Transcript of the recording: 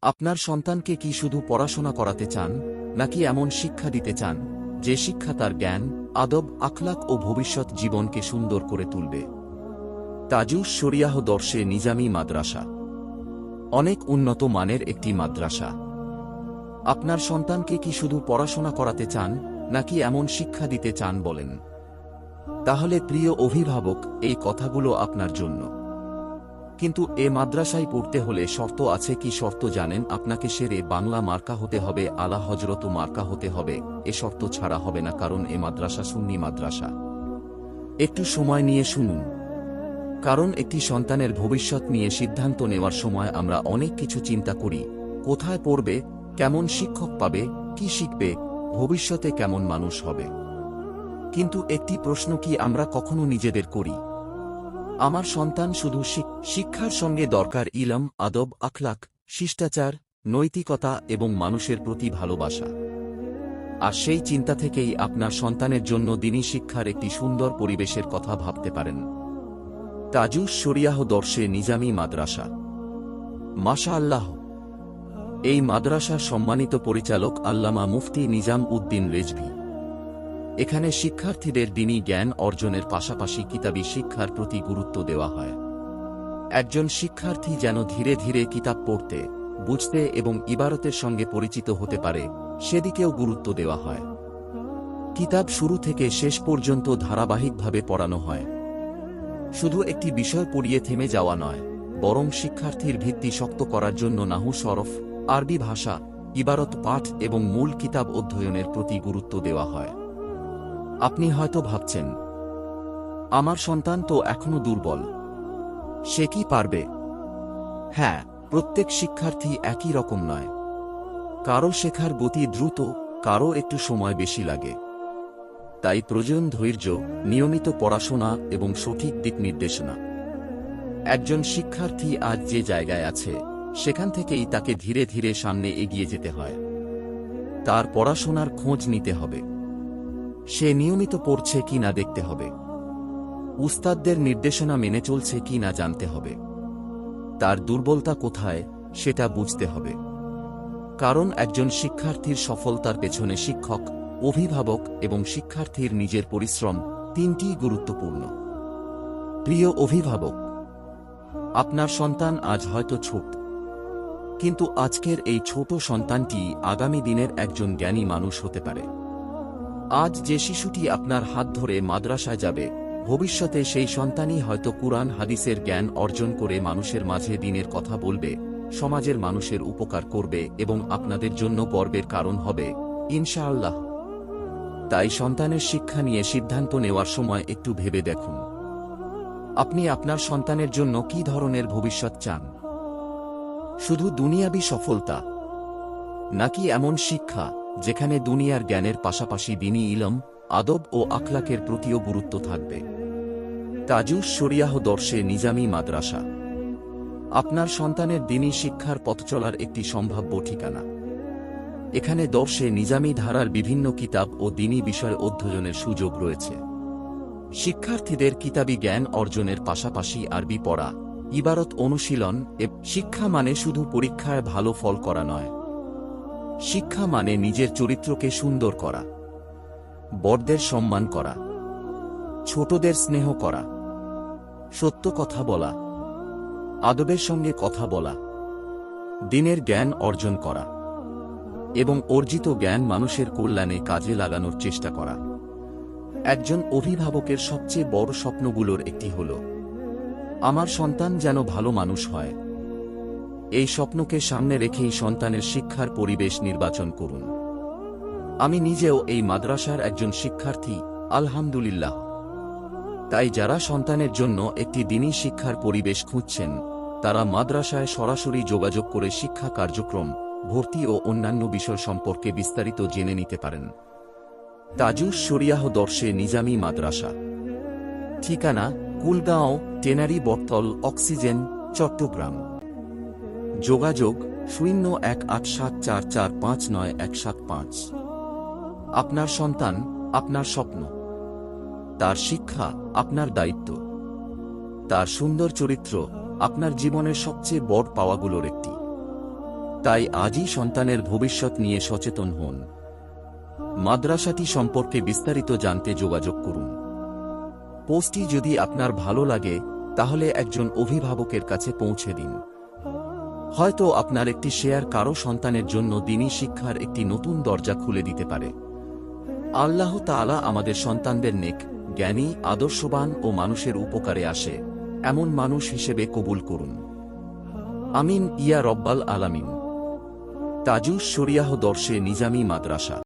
আপনার সন্তানকে কি শুধু পড়াশোনা করাতে চান, নাকি এমন শিক্ষা দিতে চান যে শিক্ষা তার জ্ঞান, আদব, আখলাক ও ভবিষ্যৎ জীবনকে সুন্দর করে তুলবে? তাজুস শরিয়াহ দর্শে নিজামী মাদ্রাসা অনেক উন্নত মানের একটি মাদ্রাসা। আপনার সন্তানকে কি শুধু পড়াশোনা করাতে চান, নাকি এমন শিক্ষা দিতে চান বলেন? তাহলে প্রিয় অভিভাবক, এই কথাগুলো আপনার জন্য। কিন্তু এ মাদ্রাসায় পড়তে হলে শর্ত আছে। কি শর্ত জানেন? আপনাকে শেরে বাংলা মার্কা হতে হবে, আলা হজরত মার্কা হতে হবে। এ শর্ত ছাড়া হবে না, কারণ এ মাদ্রাসা সুন্নি মাদ্রাসা। একটু সময় নিয়ে শুনুন, কারণ একটি সন্তানের ভবিষ্যৎ নিয়ে সিদ্ধান্ত নেওয়ার সময় আমরা অনেক কিছু চিন্তা করি। কোথায় পড়বে, কেমন শিক্ষক পাবে, কি শিখবে, ভবিষ্যতে কেমন মানুষ হবে। কিন্তু একটি প্রশ্ন কি আমরা কখনো নিজেদের করি? আমার সন্তান শুধু শিক্ষার সঙ্গে দরকার ইলম, আদব, আখলাক, শিষ্টাচার, নৈতিকতা এবং মানুষের প্রতি ভালোবাসা। আর সেই চিন্তা থেকেই আপনার সন্তানের জন্য দ্বীনি শিক্ষার একটি সুন্দর পরিবেশের কথা ভাবতে পারেন। তাজুস শরিয়াহ দর্শে নিজামী মাদ্রাসা। মাশাআল্লাহ, এই মাদ্রাসার সম্মানিত পরিচালক আল্লামা মুফতি নিজাম উদ্দিন রেজভী। এখানে শিক্ষার্থীদের দ্বীনি জ্ঞান অর্জনের পাশাপাশি কিতাবী শিক্ষার প্রতি গুরুত্ব দেওয়া হয়। একজন শিক্ষার্থী যেন ধীরে ধীরে কিতাব পড়তে, বুঝতে এবং ইবারতের সঙ্গে পরিচিত হতে পারে, সেদিকেও গুরুত্ব দেওয়া হয়। কিতাব শুরু থেকে শেষ পর্যন্ত ধারাবাহিকভাবে পড়ানো হয়। শুধু একটি বিষয় পড়িয়ে থেমে যাওয়া নয়, বরং শিক্ষার্থীর ভিত্তি শক্ত করার জন্য নাহু সরফ, আরবি ভাষা, ইবারত পাঠ এবং মূল কিতাব অধ্যয়নের প্রতি গুরুত্ব দেওয়া হয়। আপনি হয়তো ভাবছেন, আমার সন্তান তো এখনো দুর্বল, সে কি পারবে? হ্যাঁ, প্রত্যেক শিক্ষার্থী একই রকম নয়। কারো শেখার গতি দ্রুত, কারো একটু সময় বেশি লাগে। তাই প্রয়োজন ধৈর্য, নিয়মিত পড়াশোনা এবং সঠিক দিক নির্দেশনা। একজন শিক্ষার্থী আজ যে জায়গায় আছে, সেখান থেকেই তাকে ধীরে ধীরে সামনে এগিয়ে যেতে হয়। তার পড়াশোনার খোঁজ নিতে হবে। সে নিয়মিত পড়ছে কি না দেখতে হবে। উস্তাদদের নির্দেশনা মেনে চলছে কি না জানতে হবে। তার দুর্বলতা কোথায়, সেটা বুঝতে হবে। কারণ একজন শিক্ষার্থীর সফলতার পেছনে শিক্ষক, অভিভাবক এবং শিক্ষার্থীর নিজের পরিশ্রম তিনটিই গুরুত্বপূর্ণ। প্রিয় অভিভাবক, আপনার সন্তান আজ হয়তো ছোট, কিন্তু আজকের এই ছোট সন্তানটি আগামী দিনের একজন জ্ঞানী মানুষ হতে পারে। আজ যে শিশুটি আপনার হাত ধরে মাদ্রাসায় যাবে, ভবিষ্যতে সেই সন্তানই হয়তো কুরআন হাদিসের জ্ঞান অর্জন করে মানুষের মাঝে দ্বীনের কথা বলবে, সমাজের মানুষের উপকার করবে এবং আপনাদের জন্য গর্বের কারণ হবে, ইনশাআল্লাহ। তাই সন্তানের শিক্ষা নিয়ে সিদ্ধান্ত নেওয়ার সময় একটু ভেবে দেখুন, আপনি আপনার সন্তানের জন্য কী ধরনের ভবিষ্যৎ চান? শুধু দুনিয়াবী সফলতা, নাকি এমন শিক্ষা যেখানে দুনিয়ার জ্ঞানের পাশাপাশি দ্বীনি ইলম, আদব ও আখলাকের প্রতিও গুরুত্ব থাকবে? তাজুস শরিয়াহ দর্শে নিজামী মাদ্রাসা আপনার সন্তানের দ্বীনি শিক্ষার পথ চলার একটি সম্ভাব্য ঠিকানা। এখানে দর্শে নিজামী ধারার বিভিন্ন কিতাব ও দ্বীনি বিষয় অধ্যয়নের সুযোগ রয়েছে। শিক্ষার্থীদের কিতাবী জ্ঞান অর্জনের পাশাপাশি আরবি পড়া, ইবারত অনুশীলন শিক্ষা মানে শুধু পরীক্ষায় ভালো ফল করা নয়। শিক্ষা মানে নিজের চরিত্রকে সুন্দর করা, বড়দের সম্মান করা, ছোটদের স্নেহ করা, সত্য কথা বলা, আদবের সঙ্গে কথা বলা, দ্বীনের জ্ঞান অর্জন করা এবং অর্জিত জ্ঞান মানুষের কল্যাণে কাজে লাগানোর চেষ্টা করা। একজন অভিভাবকের সবচেয়ে বড় স্বপ্নগুলোর একটি হল, আমার সন্তান যেন ভালো মানুষ হয়। এই স্বপ্নকে সামনে রেখেই সন্তানের শিক্ষার পরিবেশ নির্বাচন করুন। আমি নিজেও এই মাদ্রাসার একজন শিক্ষার্থী, আলহামদুলিল্লাহ। তাই যারা সন্তানের জন্য একটি দ্বীনি শিক্ষার পরিবেশ খুঁজছেন, তারা মাদ্রাসায় সরাসরি যোগাযোগ করে শিক্ষা কার্যক্রম, ভর্তি ও অন্যান্য বিষয় সম্পর্কে বিস্তারিত জেনে নিতে পারেন। তাজুস শরিয়াহ দর্শে নিজামী মাদ্রাসা। ঠিকানা: কুলগাঁও, টেনারি বটতল, অক্সিজেন, চট্টগ্রাম। যোগাযোগ: 018744599175। আপনার সন্তান, আপনার স্বপ্ন। তার শিক্ষা আপনার দায়িত্ব। তার সুন্দর চরিত্র আপনার জীবনের সবচেয়ে বড় পাওয়াগুলোর একটি। তাই আজই সন্তানের ভবিষ্যৎ নিয়ে সচেতন হন। মাদ্রাসাটি সম্পর্কে বিস্তারিত জানতে যোগাযোগ করুন। পোস্টটি যদি আপনার ভালো লাগে তাহলে একজন অভিভাবকের কাছে পৌঁছে দিন। হয়তো আপনার একটি শেয়ার কারো সন্তানের জন্য দ্বীনি শিক্ষার একটি নতুন দরজা খুলে দিতে পারে। আল্লাহ তাআলা আমাদের সন্তানদের নেক, জ্ঞানী, আদর্শবান ও মানুষের উপকারে আসে এমন মানুষ হিসেবে কবুল করুন। আমিন ইয়া রব্বাল আলামিন। তাজুস শরিয়াহ দর্শে নিজামী মাদ্রাসা।